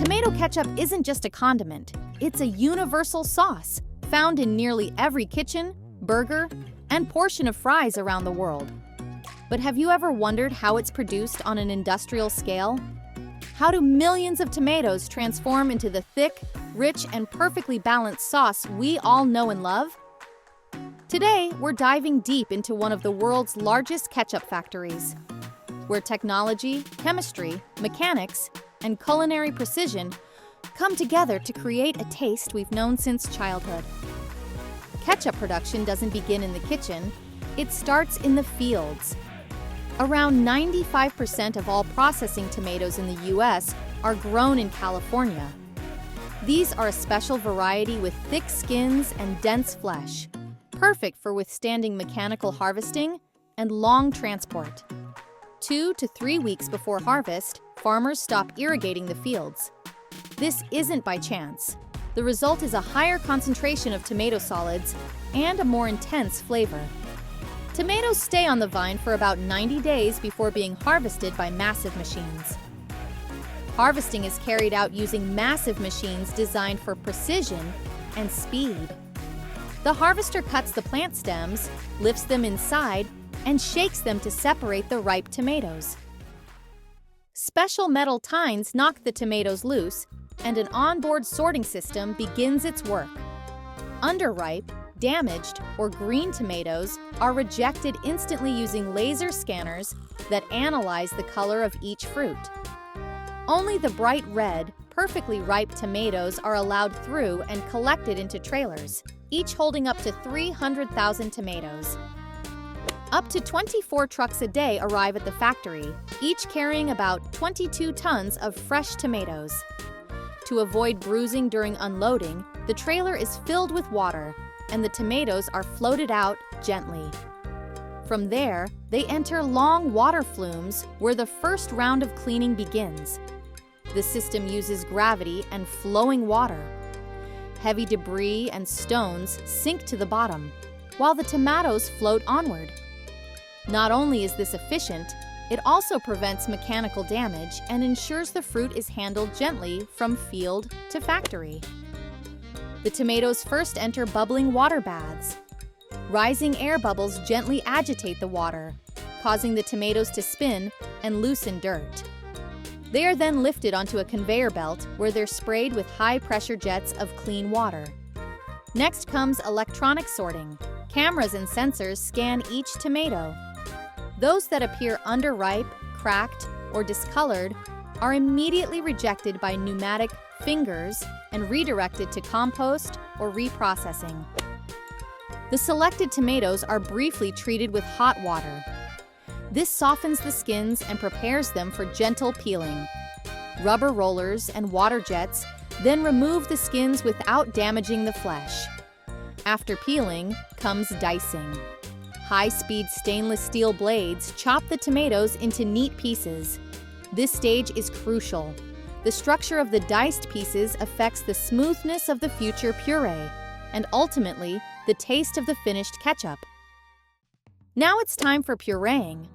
Tomato ketchup isn't just a condiment, it's a universal sauce found in nearly every kitchen, burger, and portion of fries around the world. But have you ever wondered how it's produced on an industrial scale? How do millions of tomatoes transform into the thick, rich, and perfectly balanced sauce we all know and love? Today, we're diving deep into one of the world's largest ketchup factories, where technology, chemistry, mechanics, and culinary precision come together to create a taste we've known since childhood. Ketchup production doesn't begin in the kitchen, it starts in the fields. Around 95% of all processing tomatoes in the US are grown in California. These are a special variety with thick skins and dense flesh, perfect for withstanding mechanical harvesting and long transport. 2 to 3 weeks before harvest, farmers stop irrigating the fields. This isn't by chance. The result is a higher concentration of tomato solids and a more intense flavor. Tomatoes stay on the vine for about 90 days before being harvested by massive machines. Harvesting is carried out using massive machines designed for precision and speed. The harvester cuts the plant stems, lifts them inside, and shakes them to separate the ripe tomatoes. Special metal tines knock the tomatoes loose, and an onboard sorting system begins its work. Underripe, damaged, or green tomatoes are rejected instantly using laser scanners that analyze the color of each fruit. Only the bright red, perfectly ripe tomatoes are allowed through and collected into trailers, each holding up to 300,000 tomatoes. Up to 24 trucks a day arrive at the factory, each carrying about 22 tons of fresh tomatoes. To avoid bruising during unloading, the trailer is filled with water, and the tomatoes are floated out gently. From there, they enter long water flumes where the first round of cleaning begins. The system uses gravity and flowing water. Heavy debris and stones sink to the bottom, while the tomatoes float onward. Not only is this efficient, it also prevents mechanical damage and ensures the fruit is handled gently from field to factory. The tomatoes first enter bubbling water baths. Rising air bubbles gently agitate the water, causing the tomatoes to spin and loosen dirt. They are then lifted onto a conveyor belt where they're sprayed with high-pressure jets of clean water. Next comes electronic sorting. Cameras and sensors scan each tomato. Those that appear underripe, cracked, or discolored are immediately rejected by pneumatic fingers and redirected to compost or reprocessing. The selected tomatoes are briefly treated with hot water. This softens the skins and prepares them for gentle peeling. Rubber rollers and water jets then remove the skins without damaging the flesh. After peeling comes dicing. High-speed stainless steel blades chop the tomatoes into neat pieces. This stage is crucial. The structure of the diced pieces affects the smoothness of the future puree, and ultimately, the taste of the finished ketchup. Now it's time for pureeing.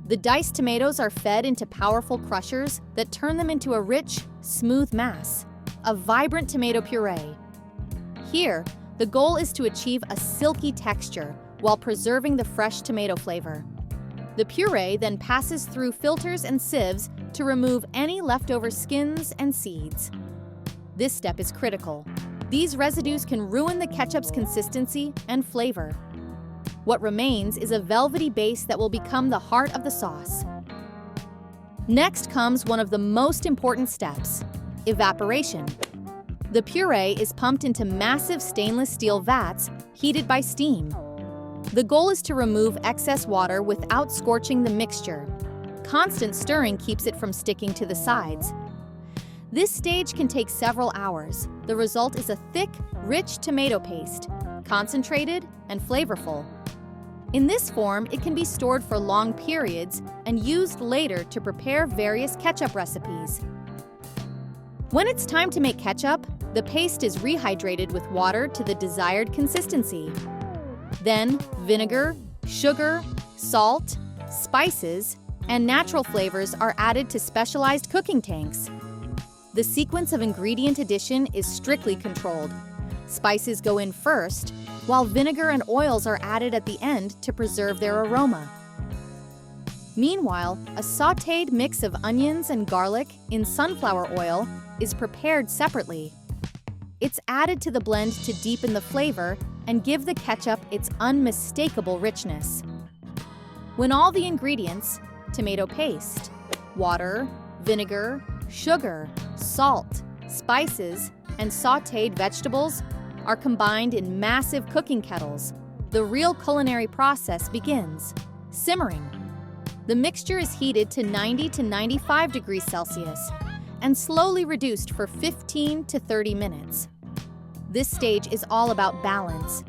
The diced tomatoes are fed into powerful crushers that turn them into a rich, smooth mass, a vibrant tomato puree. Here, the goal is to achieve a silky texture while preserving the fresh tomato flavor. The puree then passes through filters and sieves to remove any leftover skins and seeds. This step is critical. These residues can ruin the ketchup's consistency and flavor. What remains is a velvety base that will become the heart of the sauce. Next comes one of the most important steps: evaporation. The puree is pumped into massive stainless steel vats heated by steam. The goal is to remove excess water without scorching the mixture. Constant stirring keeps it from sticking to the sides. This stage can take several hours. The result is a thick, rich tomato paste, concentrated and flavorful. In this form, it can be stored for long periods and used later to prepare various ketchup recipes. When it's time to make ketchup, the paste is rehydrated with water to the desired consistency. Then, vinegar, sugar, salt, spices, and natural flavors are added to specialized cooking tanks. The sequence of ingredient addition is strictly controlled. Spices go in first, while vinegar and oils are added at the end to preserve their aroma. Meanwhile, a sautéed mix of onions and garlic in sunflower oil is prepared separately. It's added to the blend to deepen the flavor and give the ketchup its unmistakable richness. When all the ingredients, tomato paste, water, vinegar, sugar, salt, spices, and sautéed vegetables are combined in massive cooking kettles, the real culinary process begins, simmering. The mixture is heated to 90 to 95 degrees Celsius and slowly reduced for 15 to 30 minutes. This stage is all about balance.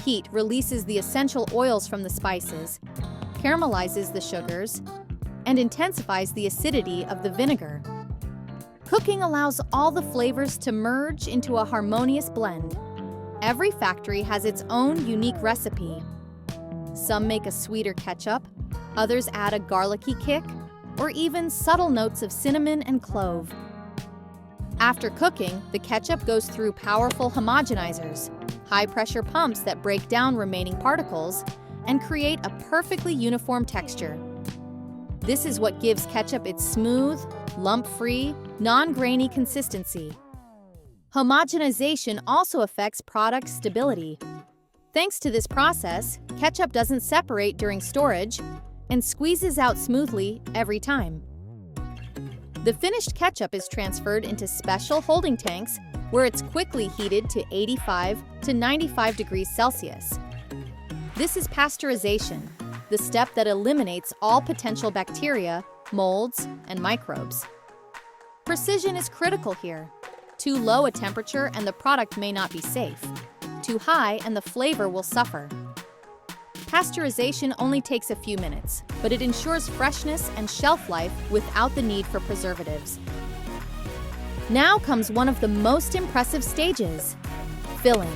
Heat releases the essential oils from the spices, caramelizes the sugars, and intensifies the acidity of the vinegar. Cooking allows all the flavors to merge into a harmonious blend. Every factory has its own unique recipe. Some make a sweeter ketchup, others add a garlicky kick, or even subtle notes of cinnamon and clove. After cooking, the ketchup goes through powerful homogenizers, high-pressure pumps that break down remaining particles and create a perfectly uniform texture. This is what gives ketchup its smooth, lump-free, non-grainy consistency. Homogenization also affects product stability. Thanks to this process, ketchup doesn't separate during storage and squeezes out smoothly every time. The finished ketchup is transferred into special holding tanks where it's quickly heated to 85 to 95 degrees Celsius. This is pasteurization, the step that eliminates all potential bacteria, molds, and microbes. Precision is critical here. Too low a temperature and the product may not be safe. Too high and the flavor will suffer. Pasteurization only takes a few minutes, but it ensures freshness and shelf life without the need for preservatives. Now comes one of the most impressive stages: filling.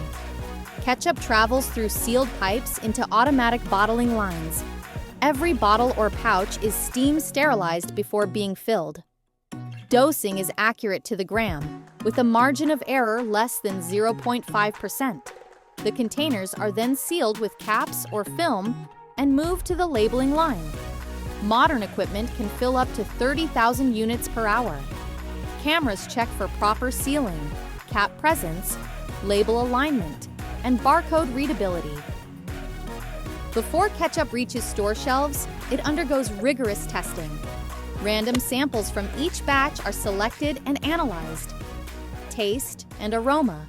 Ketchup travels through sealed pipes into automatic bottling lines. Every bottle or pouch is steam sterilized before being filled. Dosing is accurate to the gram, with a margin of error less than 0.5%. The containers are then sealed with caps or film and moved to the labeling line. Modern equipment can fill up to 30,000 units per hour. Cameras check for proper sealing, cap presence, label alignment, and barcode readability. Before ketchup reaches store shelves, it undergoes rigorous testing. Random samples from each batch are selected and analyzed. Taste and aroma.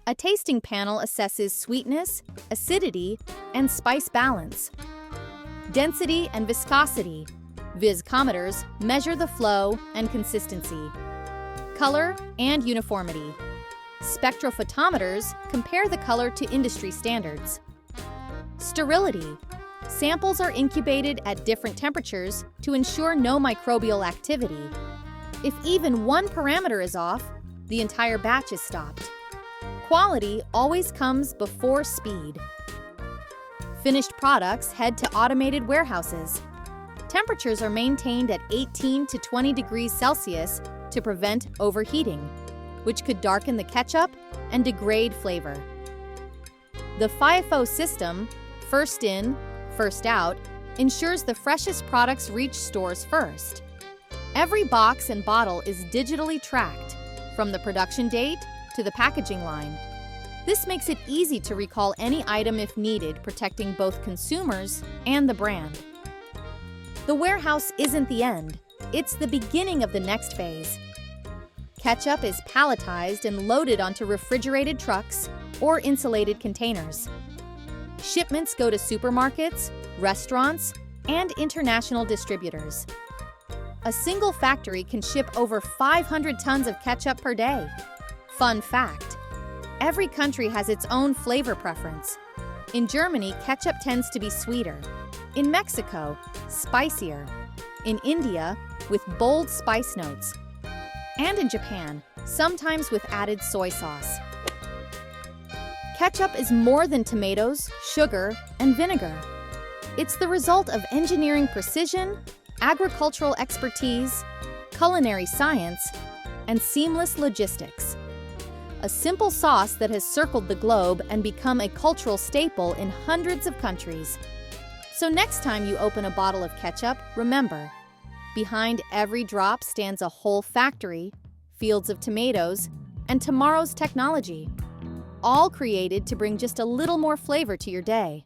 A tasting panel assesses sweetness, acidity, and spice balance. Density and viscosity. Viscometers measure the flow and consistency. Color and uniformity. Spectrophotometers compare the color to industry standards. Sterility. Samples are incubated at different temperatures to ensure no microbial activity. If even one parameter is off, the entire batch is stopped. Quality always comes before speed. Finished products head to automated warehouses. Temperatures are maintained at 18 to 20 degrees Celsius to prevent overheating, which could darken the ketchup and degrade flavor. The FIFO system, first in, first out, ensures the freshest products reach stores first. Every box and bottle is digitally tracked, from the production date to the packaging line. This makes it easy to recall any item if needed, protecting both consumers and the brand. The warehouse isn't the end, it's the beginning of the next phase. Ketchup is palletized and loaded onto refrigerated trucks or insulated containers. Shipments go to supermarkets, restaurants, and international distributors. A single factory can ship over 500 tons of ketchup per day. Fun fact: every country has its own flavor preference. In Germany, ketchup tends to be sweeter. In Mexico, spicier. In India, with bold spice notes. And in Japan, sometimes with added soy sauce. Ketchup is more than tomatoes, sugar, and vinegar. It's the result of engineering precision, agricultural expertise, culinary science, and seamless logistics. A simple sauce that has circled the globe and become a cultural staple in hundreds of countries. So next time you open a bottle of ketchup, remember, behind every drop stands a whole factory, fields of tomatoes, and tomorrow's technology, all created to bring just a little more flavor to your day.